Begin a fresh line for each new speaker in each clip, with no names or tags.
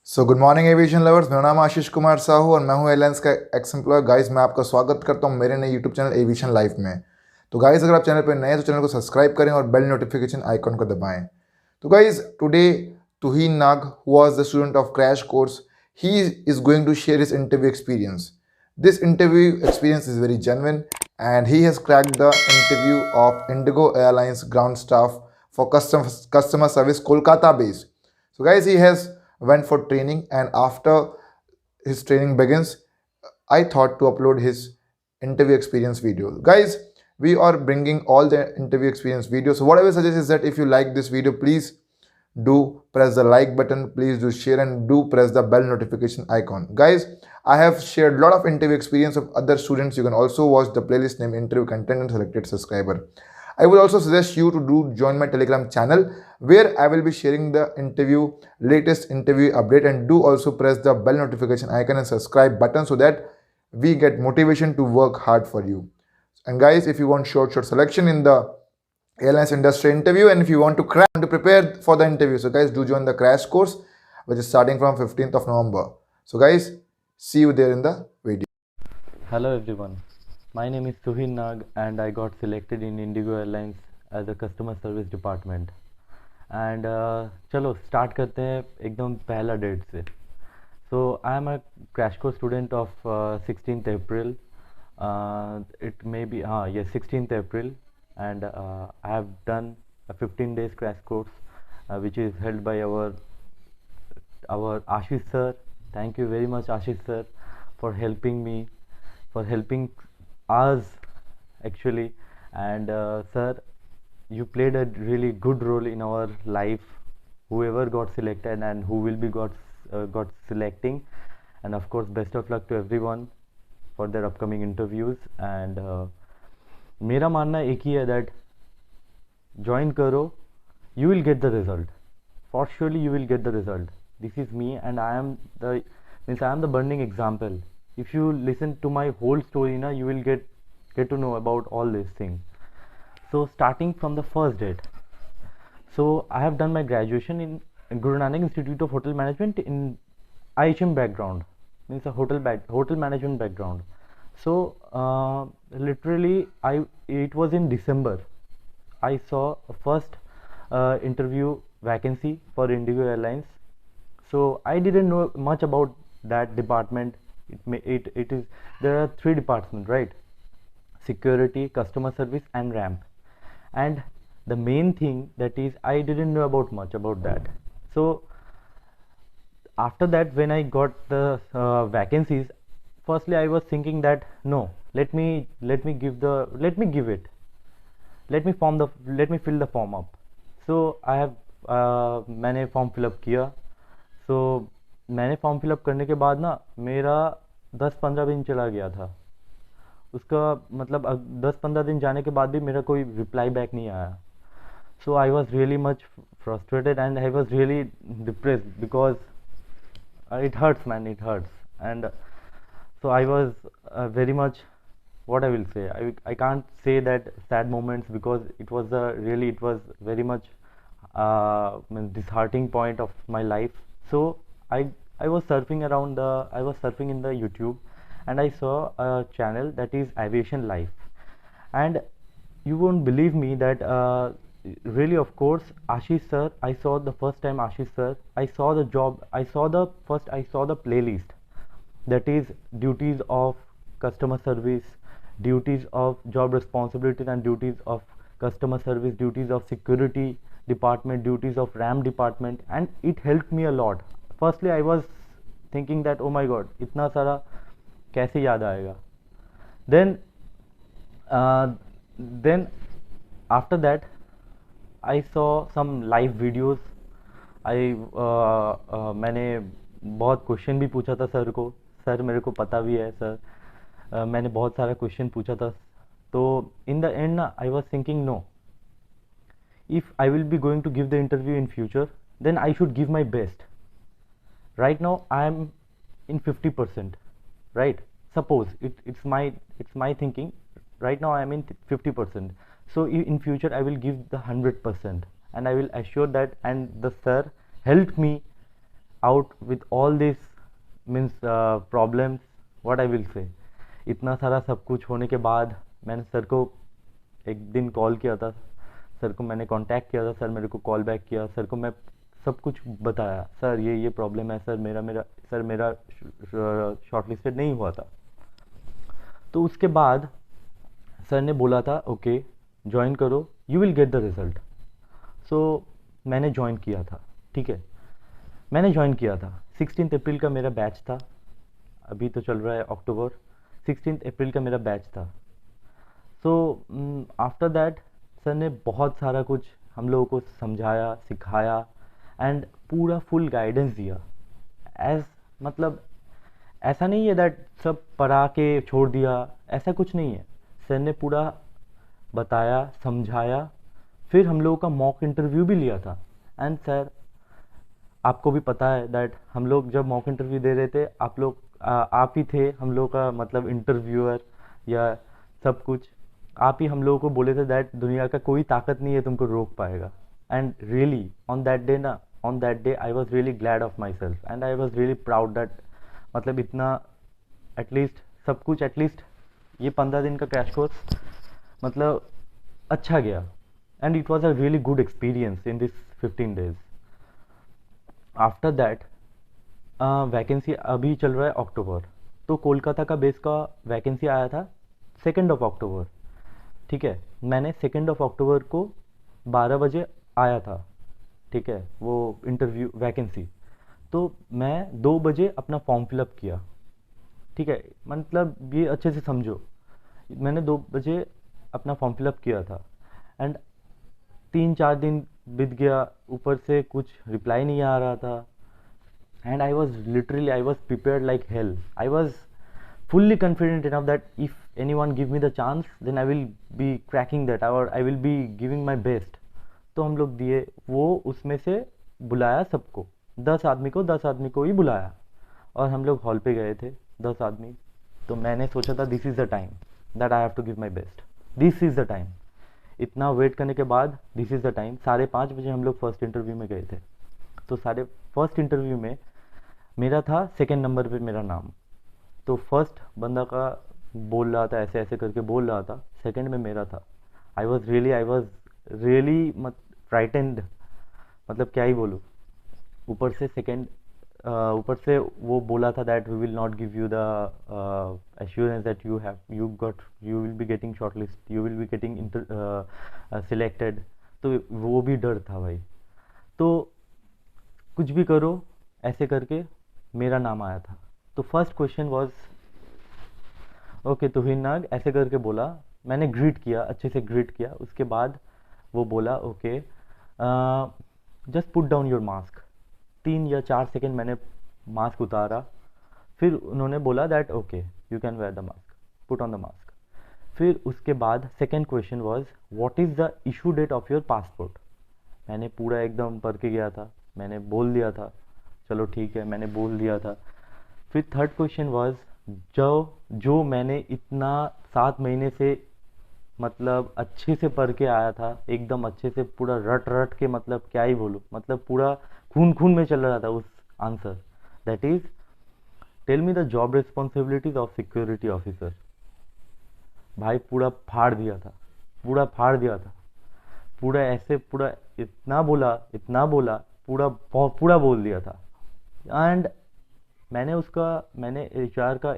Good morning aviation lovers. मेरा नाम आशीष कुमार साहू और मैं हूं एयरलाइंस का एक्स एम्प्लॉय। गाइस, मैं आपका स्वागत करता हूं मेरे नए यूट्यूब चैनल एविएशन लाइफ में। तो गाइस, अगर आप चैनल पर नए हैं तो चैनल को सब्सक्राइब करें और बेल नोटिफिकेशन आइकॉन को दबाएं। तो guys, today Tuhin Nag, who was the student of crash course, he is going to share his interview experience. This interview experience is very genuine, and he has cracked the interview of Indigo Airlines ground staff for customer service Kolkata base. So guys, he has went for training, and after his training begins, I thought to upload his interview experience video. Guys, we are bringing all the interview experience videos. So what I will suggest is that if you like this video, please do press the like button, please do share, and do press the bell notification icon. Guys, I have shared a lot of interview experience of other students. You can also watch the playlist named interview content and selected subscriber. I would also suggest you to do join my Telegram channel, where I will be sharing the latest interview update, and do also press the bell notification icon and subscribe button so that we get motivation to work hard for you. And guys, if you want short selection in the airlines industry interview, and if you want to prepare for the interview, so guys, do join the crash course, which is starting from 15th of November. So guys, see you there in the video.
Hello everyone, my name is Tuhin Nag and I got selected in Indigo Airlines as a customer service department. And चलो start करते हैं एकदम पहला date से. So I am a crash course student of 16th April. It may be 16th April, and I have done a 15 days crash course which is held by our Ashish sir. Thank you very much, Ashish sir, for helping me, for helping us actually. And sir, you played a really good role in our life, whoever got selected and who will be got selecting. And of course, best of luck to everyone for their upcoming interviews. And मेरा मानना एक ही है that join करो, you will get the result. For surely you will get the result. This is me, and I am the burning example. If you listen to my whole story, na, you will get to know about all these things. So starting from the first date, so I have done my graduation in Guru Nanak Institute of Hotel Management in IHM background, means a hotel management background. So literally it was in December I saw a first interview vacancy for Indigo Airlines. So I didn't know much about that department. It is, there are three departments, right? Security, customer service, and ramp. And the main thing that is, I didn't know about much about that. So after that, when I got the vacancies, firstly I was thinking that no, let me fill the form up. So I have मैंने form fill up किया. सो मैंने form fill up करने के बाद ना मेरा 10-15 दिन चला गया था. उसका मतलब 10-15 दिन जाने के बाद भी मेरा कोई रिप्लाई बैक नहीं आया. So I was really much frustrated and I was really depressed because it hurts, man, it hurts. And so I was very much, what I will say, I can't say that sad moments, because it was very much disheartening point of my life. So I was surfing in the YouTube, and I saw a channel that is Aviation Life. And you won't believe me that really, of course, Ashish sir, I saw the first time Ashish sir, I saw the playlist, that is duties of customer service, duties of job responsibilities and duties of customer service, duties of security department, duties of RAM department, and it helped me a lot. Firstly, I was thinking that, oh my god, इतना सारा कैसे याद आएगा. Then after that I saw some live videos. मैंने बहुत question भी पूछा था सर को. सर मेरे को पता भी है सर, मैंने बहुत सारा क्वेश्चन पूछा था. तो इन द एंड ना I was thinking, no, if I will be going to give the interview in future, then I should give my best. Right now I am in 50%, right? Suppose it's my thinking. Right now I am in 50%. So in future I will give the 100%, and I will assure that. And the sir helped me out with all this means problems, what I will say, इतना सारा सब कुछ होने के बाद मैंने sir को एक दिन कॉल किया था, सर को मैंने कांटेक्ट किया था, सर मेरे को कॉल बैक किया, सर को मैं सब कुछ बताया, सर ये प्रॉब्लम है सर, मेरा शॉर्ट लिस्टेड नहीं हुआ था। तो उसके बाद सर ने बोला था ओके ज्वाइन करो, you will get the result. So मैंने ज्वाइन किया था, ठीक है, मैंने ज्वाइन किया था। 16 अप्रैल का मेरा बैच था, अभी तो चल रहा है अक्टूबर, 16 अप्रैल का मेरा बैच था। सो आफ्टर दैट सर ने बहुत सारा कुछ हम लोगों को समझाया, सिखाया एंड पूरा फुल गाइडेंस दिया। मतलब ऐसा नहीं है दैट सब पढ़ा के छोड़ दिया, ऐसा कुछ नहीं है। सर ने पूरा बताया, समझाया, फिर हम लोगों का मॉक इंटरव्यू भी लिया था। एंड सर आपको भी पता है दैट हम लोग जब मॉक इंटरव्यू दे रहे थे, आप ही थे हम लोग का मतलब इंटरव्यूअर या सब कुछ, आप ही हम लोगों को बोले थे दैट दुनिया का कोई ताकत नहीं है तुमको रोक पाएगा। And really on that day I was really glad of my self and I was really proud that मतलब इतना एटलीस्ट सब कुछ, एटलीस्ट ये 15 दिन का क्रैश कोर्स मतलब अच्छा गया। And it was a really good experience in this 15 days। After that vacancy अभी चल रहा है अक्टूबर, तो कोलकाता का बेस का वैकेंसी आया था 2 अक्टूबर, ठीक है। मैंने 2 अक्टूबर को 12 बजे आया था, ठीक है, वो इंटरव्यू वैकेंसी। तो मैं 2 बजे अपना फॉर्म फिलअप किया, ठीक है, मतलब ये अच्छे से समझो, मैंने 2 बजे अपना फॉर्म फिलअप किया था। एंड 3-4 दिन बीत गया, ऊपर से कुछ रिप्लाई नहीं आ रहा था। And I was prepared like hell. I was fully confident enough that if anyone give me the chance then I will be cracking that or I will be giving my best। तो हम लोग दिए, वो उसमें से बुलाया सबको, 10 आदमी को ही बुलाया और हम लोग हॉल पे गए थे 10 आदमी। तो मैंने सोचा था this is the time that I have to give my best, this is the time. इतना वेट करने के बाद दिस इज़ द टाइम। 5:30 बजे हम लोग फर्स्ट इंटरव्यू में गए थे। तो फर्स्ट इंटरव्यू में मेरा था 2nd नंबर पे मेरा नाम। तो फर्स्ट बंदा का बोल रहा था, ऐसे ऐसे करके बोल रहा था, 2nd में मेरा था। आई वॉज रियली फ्राइटेंड, मतलब क्या ही बोलूँ। ऊपर से वो बोला था that we will not give you the assurance that you will be getting shortlist, you will be getting selected. तो वो भी डर था भाई। तो कुछ भी करो ऐसे करके मेरा नाम आया था। तो फर्स्ट क्वेश्चन वाज ओके तुहिन नाग, ऐसे करके बोला। मैंने ग्रीट किया, अच्छे से ग्रीट किया। उसके बाद वो बोला okay just put down your mask. 3 या 4 सेकेंड मैंने मास्क उतारा, फिर उन्होंने बोला that okay you can wear the mask, put on the mask. फिर उसके बाद second question was what is the issue date of your passport. मैंने पूरा एकदम पढ़ के गया था, मैंने बोल दिया था, चलो ठीक है मैंने बोल दिया था। फिर थर्ड क्वेश्चन वाज जो मैंने इतना 7 महीने से मतलब अच्छे से पढ़ के आया था, एकदम अच्छे से पूरा रट के, मतलब क्या ही बोलूँ, मतलब पूरा खून में चल रहा था उस answer. That is tell me the job responsibilities of security officer. भाई पूरा फाड़ दिया था, पूरा ऐसे पूरा इतना बोला पूरा बोल दिया था। एंड मैंने एचआर का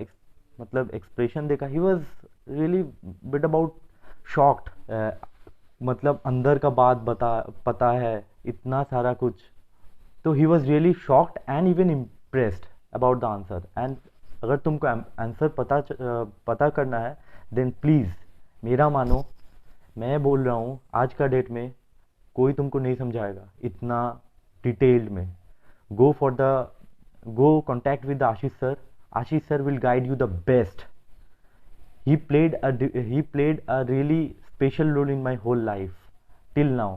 मतलब एक्सप्रेशन देखा, he was really bit about shocked, मतलब अंदर का बात पता है इतना सारा कुछ। तो he was really shocked and even impressed about the answer. And अगर तुमको आंसर पता करना है देन प्लीज़ मेरा मानो, मैं बोल रहा हूँ आज का डेट में कोई तुमको नहीं समझाएगा इतना डिटेल्ड में। go contact with Ashish sir. Ashish sir will guide you the best. He played a really special role in my whole life till now,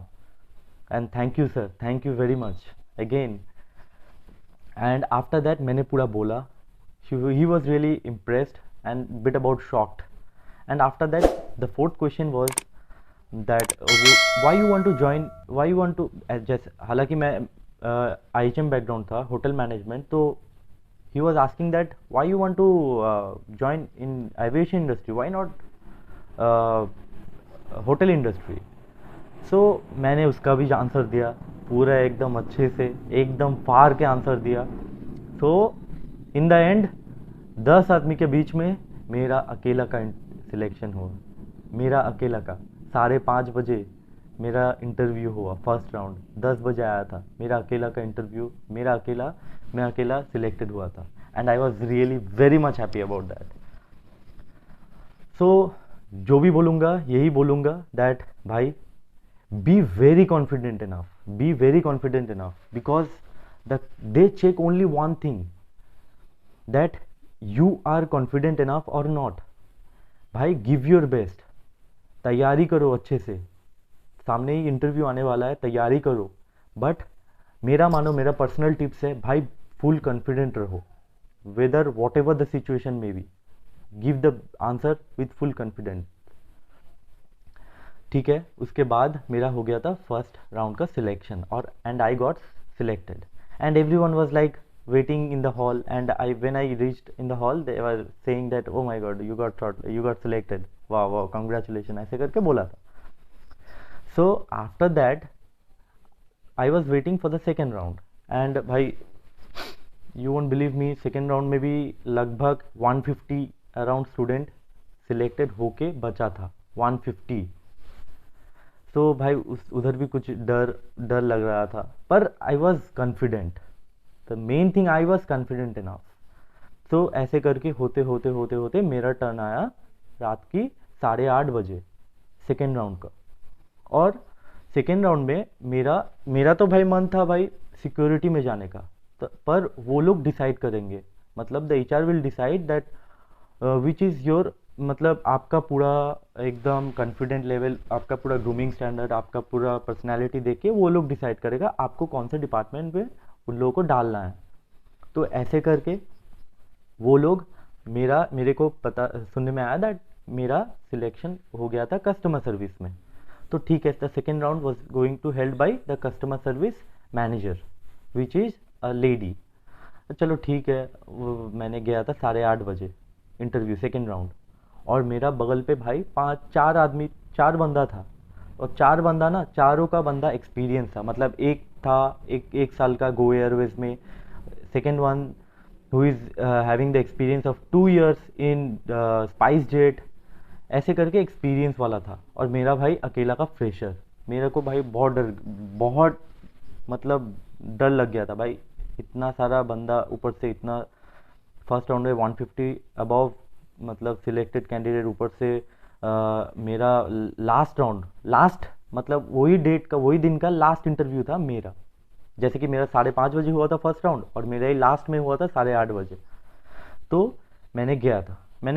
and thank you sir, thank you very much again. And after that मैंने पूरा बोला, he was really impressed and bit about shocked. And after that the fourth question was that why you want to join, why you want to just, हालांकि मैं IHM background था, hotel management, तो he was asking that why you want to join in aviation industry, why not hotel industry. So मैंने उसका भी answer दिया पूरा एकदम अच्छे से, एकदम फार के आंसर दिया। सो इन द एंड 10 आदमी के बीच में मेरा अकेला का सिलेक्शन हुआ, मेरा अकेला का। 5:30 बजे मेरा इंटरव्यू हुआ, फर्स्ट राउंड 10 बजे आया था, मेरा अकेला का इंटरव्यू, मैं अकेला सिलेक्टेड हुआ था। And I was really very much happy about that. So जो भी बोलूँगा यही बोलूँगा दैट भाई, be very confident enough, be very confident enough, because they check only one thing, that you are confident enough or not। भाई give your best, तैयारी करो अच्छे से, सामने ही इंटरव्यू आने वाला है, तैयारी करो। बट मेरा मानो, मेरा पर्सनल टिप्स है भाई, फुल कॉन्फिडेंट रहो, whether what ever the situation में be, give the answer with full confidence. ठीक है, उसके बाद मेरा हो गया था फर्स्ट राउंड का सिलेक्शन, और and I got selected, and everyone was like waiting in the hall, and I when I reached in the hall they were saying that oh my god, you got selected, वाह वाह congratulation, ऐसे करके बोला था। सो after that I was waiting for the second round, and भाई you won't believe me, second round में भी लगभग 150 अराउंड स्टूडेंट सिलेक्टेड होके बचा था, 150। तो भाई उधर भी कुछ डर डर लग रहा था, पर I was confident, the main thing I was confident enough. तो ऐसे करके होते होते होते होते मेरा टर्न आया रात की 8:30 बजे सेकेंड राउंड का। और सेकेंड राउंड में मेरा तो भाई मन था भाई सिक्योरिटी में जाने का, पर वो लोग डिसाइड करेंगे, मतलब the HR will decide that which is your, मतलब आपका पूरा एकदम कॉन्फिडेंट लेवल, आपका पूरा ग्रूमिंग स्टैंडर्ड, आपका पूरा पर्सनालिटी देख के वो लोग डिसाइड करेगा आपको कौन से डिपार्टमेंट में उन लोगों को डालना है। तो ऐसे करके वो लोग मेरे को पता सुनने में आया दैट मेरा सिलेक्शन हो गया था कस्टमर सर्विस में। तो ठीक है, the second round was going to held by the customer service manager which is a lady. चलो ठीक है, वो मैंने गया था 8:30 बजे इंटरव्यू सेकेंड राउंड, और मेरा बगल पे भाई 4 बंदा था, और 4 बंदा ना, चारों का बंदा एक्सपीरियंस था, मतलब एक था एक साल का गो एयरवेज में, second one who is having the experience of 2 years in spice jet, ऐसे करके एक्सपीरियंस वाला था, और मेरा भाई अकेला का फ्रेशर। मेरे को भाई बहुत मतलब डर लग गया था भाई, इतना सारा बंदा ऊपर से, इतना फर्स्ट राउंड में 150 अबव मतलब सिलेक्टेड कैंडिडेट, ऊपर से मेरा लास्ट मतलब वही दिन का लास्ट इंटरव्यू था मेरा। जैसे कि मेरा 5:30 बजे हुआ था फर्स्ट राउंड, और मेरा ही लास्ट में हुआ था 8:30 बजे। तो मैंने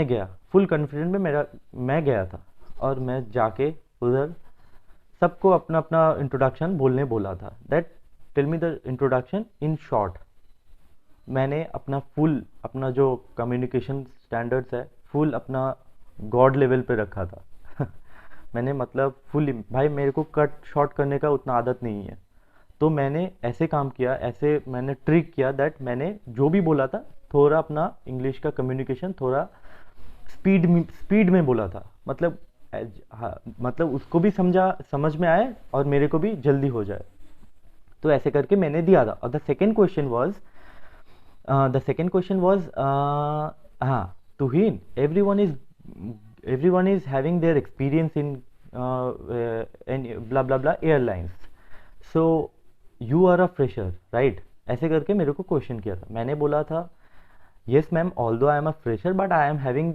गया फुल कॉन्फिडेंट में, मैं गया था, और मैं जाके उधर सबको अपना अपना इंट्रोडक्शन बोला था, that tell me the introduction in short. मैंने अपना जो कम्युनिकेशन स्टैंडर्ड्स है फुल अपना गॉड लेवल पे रखा था मैंने मतलब फुल, भाई मेरे को कट शॉर्ट करने का उतना आदत नहीं है, तो मैंने ऐसे काम किया, ऐसे मैंने ट्रिक किया दैट मैंने जो भी बोला था थोड़ा अपना इंग्लिश का कम्युनिकेशन थोड़ा स्पीड में बोला था, मतलब हाँ, मतलब उसको भी समझ में आए और मेरे को भी जल्दी हो जाए। तो ऐसे करके मैंने दिया था। और द सेकेंड क्वेश्चन वाज हाँ, तुहीन, everyone is having their experience in blah blah blah airlines, so you are a fresher right? ऐसे करके मेरे को क्वेश्चन किया था। मैंने बोला था yes ma'am, although I am a fresher but I am having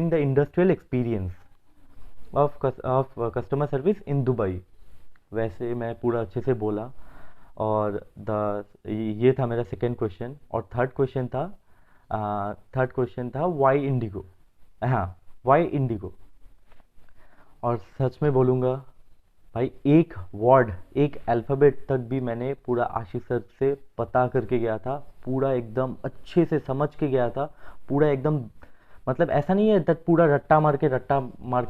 the industrial experience of customer service in Dubai। वैसे मैं पूरा अच्छे से बोला, और ये था मेरा सेकेंड क्वेश्चन। और थर्ड क्वेश्चन था वाई इंडिगो, हाँ वाई इंडिगो। और सच में बोलूँगा भाई, एक वर्ड, एक अल्फ़ाबेट तक भी मैंने पूरा आशीष सर से पता करके गया था, पूरा एकदम अच्छे से समझ के गया था, पूरा एकदम, मतलब ऐसा नहीं है पूरा रट्टा मार के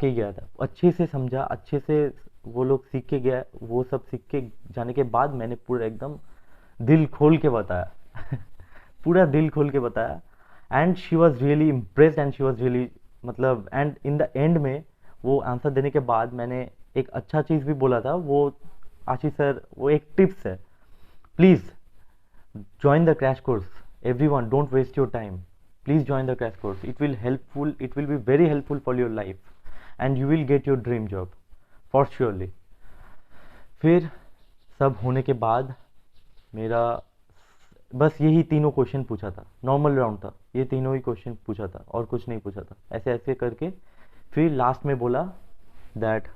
ही गया था, अच्छे से समझा, अच्छे से वो लोग सीख के गया, वो सब सीख के जाने के बाद मैंने पूरा एकदम दिल खोल के बताया पूरा दिल खोल के बताया, and she was really impressed and she was really मतलब, एंड इन द एंड में वो आंसर देने के बाद मैंने एक अच्छा चीज़ भी बोला था। वो आशीष सर, वो एक टिप्स है, please join the crash course, everyone, don't waste your time, please join the crash course, it will be very helpful for your life and you will get your dream job for surely। फिर सब होने के बाद मेरा बस यही तीनों question पूछा था, नॉर्मल राउंड था, ये तीनों ही क्वेश्चन पूछा था और कुछ नहीं पूछा था, ऐसे ऐसे करके फिर लास्ट में बोला that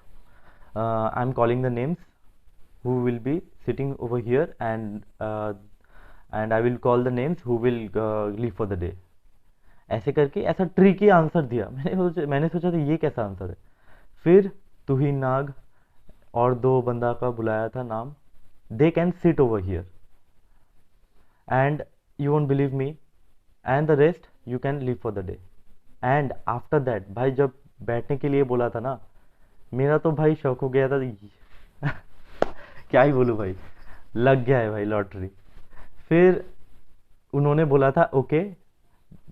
I am calling the names who will be sitting over here, and I will call the names who will leave for the day। ऐसे करके ऐसा ट्रिकी आंसर दिया। मैंने सोचा था ये कैसा आंसर है। फिर तुहिन नाग और दो बंदा का बुलाया था नाम, they can sit over here and you won't believe me, and the rest you can leave for the day. And after that भाई जब बैठने के लिए बोला था ना, मेरा तो भाई शौक हो गया था क्या ही बोलूँ भाई, लग गया है भाई लॉटरी। फिर उन्होंने बोला था okay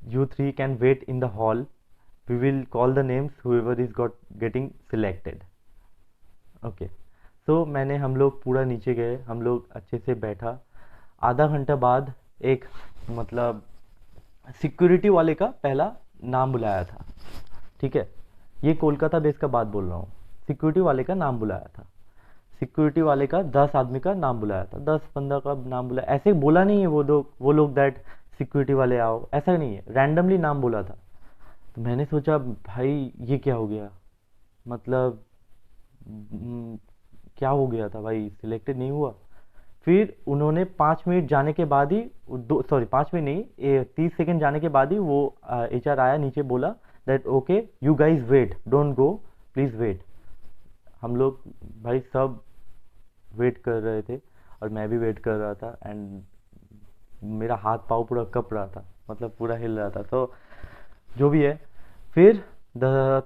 you three can wait in the hall, we will call the names whoever is got getting selected. Okay, so मैंने, हम लोग पूरा नीचे गए, हम लोग अच्छे से बैठा। आधा घंटा बाद एक मतलब सिक्योरिटी वाले का पहला नाम बुलाया था, ठीक है, ये कोलकाता बेस का बात बोल रहा हूँ। सिक्योरिटी वाले का नाम बुलाया था, सिक्योरिटी वाले का 10 आदमी का नाम बुलाया था, 10-15 का नाम बुलाया, ऐसे बोला नहीं है वो लोग दैट सिक्योरिटी वाले आओ, ऐसा नहीं है, रैंडमली नाम बोला था। तो मैंने सोचा भाई ये क्या हो गया, मतलब क्या हो गया था भाई, सिलेक्टेड नहीं हुआ। फिर उन्होंने 5 मिनट जाने के बाद ही, 5 मिनट नहीं, 30 सेकेंड जाने के बाद ही वो HR आया नीचे, बोला that okay you guys wait, don't go, please wait. हम लोग भाई सब वेट कर रहे थे और मैं भी वेट कर रहा था, एंड मेरा हाथ पाँव पूरा कँप रहा था, मतलब पूरा हिल रहा था। तो जो भी है, फिर द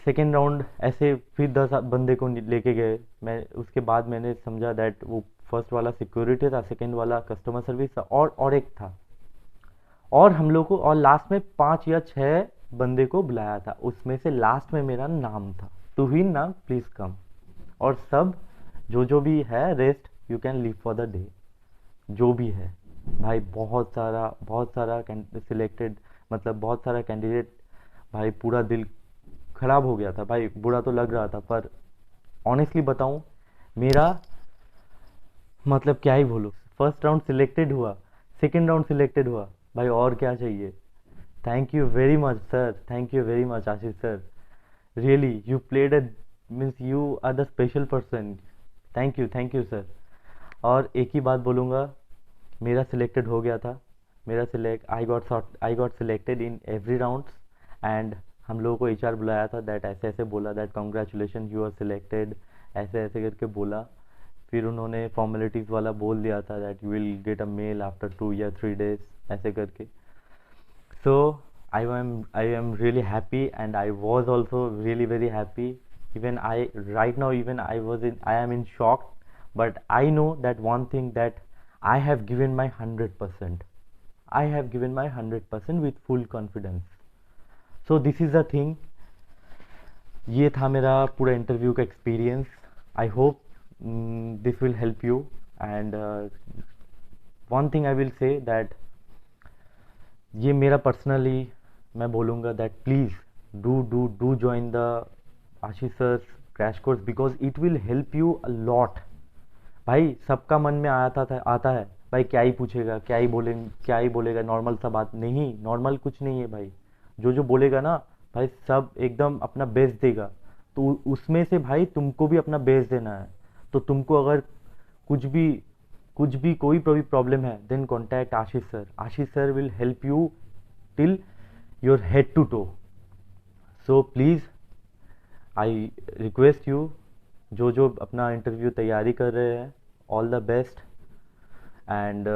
सेकेंड राउंड ऐसे फिर 10 बंदे को लेके गए। मैं उसके बाद मैंने समझा दैट वो फर्स्ट वाला सिक्योरिटी था, सेकेंड वाला कस्टमर सर्विस था, और एक था, और हम लोग को, और लास्ट में 5 या 6 बंदे को बुलाया था, उसमें से लास्ट में मेरा नाम था, तुहिन नाम, प्लीज़ कम। और सब जो भी है rest you can leave for the day, जो भी है भाई। बहुत सारा सिलेक्टेड, मतलब बहुत सारा कैंडिडेट, भाई पूरा दिल खराब हो गया था भाई, बुरा तो लग रहा था, पर ऑनेस्टली बताऊं, मेरा मतलब क्या ही बोलूँ, फर्स्ट राउंड सिलेक्टेड हुआ, सेकेंड राउंड सिलेक्टेड हुआ भाई, और क्या चाहिए। Thank you very much sir, thank you very much Ashish sir, really you played a, means you are the special person, thank you sir. और एक ही बात बोलूँगा, मेरा सिलेक्टेड हो गया था, आई got selected in every rounds, and हम लोगों को HR बुलाया था, दैट ऐसे ऐसे बोला that congratulation you are selected, ऐसे ऐसे करके बोला। फिर उन्होंने फॉर्मेलिटीज़ वाला बोल दिया था that you will get a mail after 2 या 3 डेज, ऐसे करके। सो I am really happy, and I was also really very happy. Even right now, even I am in shock, but I know that one thing, that I have given my 100%. I have given my 100% with full confidence. So this is the thing. ये था मेरा पूरा interview का experience. I hope this will help you, and one thing I will say that, ये मेरा personally मैं बोलूँगा that please do join the Ashish sir crash course, because it will help you a lot. भाई सबका मन में आता है भाई, क्या ही पूछेगा, क्या ही बोलेगा, नॉर्मल सा बात नहीं, नॉर्मल कुछ नहीं है भाई। जो बोलेगा ना भाई, सब एकदम अपना बेस्ट देगा, तो उसमें से भाई तुमको भी अपना बेस्ट देना है। तो तुमको अगर कुछ भी कोई भी प्रॉब्लम है, then contact Ashish sir. Ashish sir will help you till your head to toe. So please I request you, जो अपना इंटरव्यू तैयारी कर रहे हैं, ऑल द बेस्ट, एंड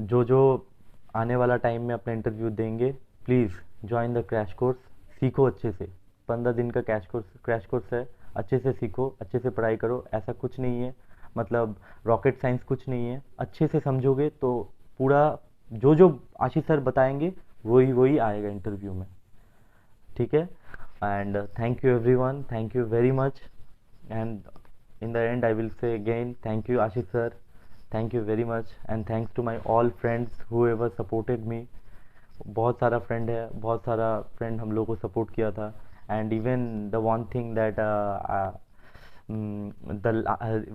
जो आने वाला टाइम में अपना इंटरव्यू देंगे, please join the crash course, सीखो अच्छे से। 15 दिन का क्रैश कोर्स है, अच्छे से सीखो, अच्छे से पढ़ाई करो। ऐसा कुछ नहीं है, मतलब रॉकेट साइंस कुछ नहीं है। अच्छे से समझोगे तो पूरा जो जो आशीष सर बताएंगे वही वही आएगा इंटरव्यू में, ठीक है। And thank you everyone, thank you very much. And in the end I will say again thank you Ashish sir, thank you very much, and thanks to my all friends whoever supported me। बहुत सारा friend है, बहुत सारा friend हम लोग को support किया था। And even the one thing that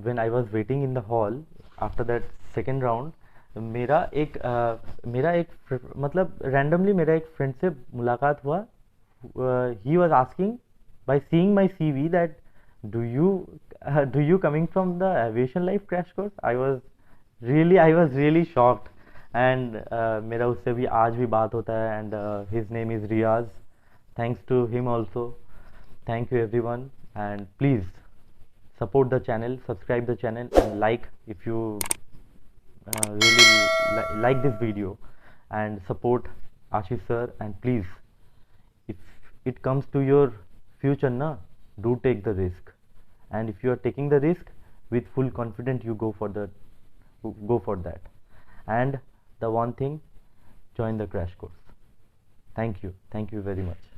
when I was waiting in the hall after that second round, मेरा एक मतलब रैंडमली मेरा एक फ्रेंड से मुलाकात हुआ। He was asking by seeing my CV that do you coming from the aviation life crash course? I was really shocked। and मेरा उससे भी आज भी बात होता है। and his name is Riaz। thanks to him also। thank you everyone, and please support the channel, subscribe the channel, and like if you really like this video, and support Ashish sir। and please, if it comes to your future na, do take the risk। and if you are taking the risk with full confidence, you go for that। and the one thing, join the crash course। thank you very much।